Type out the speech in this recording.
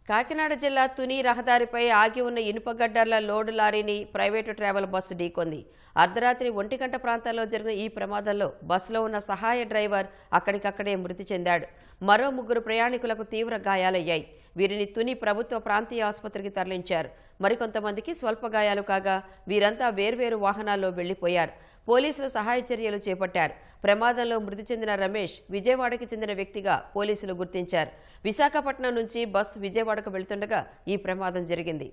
కాకినాడ జిల్లా తుని రహదారిపై ఆగి ఉన్న ఇనుపగడ్డర్ల లోడు లారీని ప్రైవేటు ట్రావెల్ బస్సు ఢీకొంది. అర్ధరాత్రి 1 గంట ప్రాంతాల్లో జరిగిన ఈ ప్రమాదంలో బస్సులో ఉన్న సహాయ డ్రైవర్ అక్కడికక్కడే మృతి చెందాడు. మరో 3 ప్రయాణికులకు తీవ్ర గాయాలయ్యాయి. వీరిని తుని ప్రభుత్వ ప్రాంతీయ ఆసుపత్రికి తరలించారు. మరికొంతమందికి స్వల్ప గాయాలు కాగా వీరంతా వేర్వేరు వాహనాల్లో వెళ్లిపోయారు. పోలీసులు సహాయ చర్యలు చేపట్టారు. ప్రమాదంలో మృతి చెందిన రమేష్ విజయవాడకి చెందిన వ్యక్తిగా పోలీసులు గుర్తించారు. విశాఖపట్నం నుంచి బస్సు విజయవాడకు వెళ్తుండగా ఈ ప్రమాదం జరిగింది.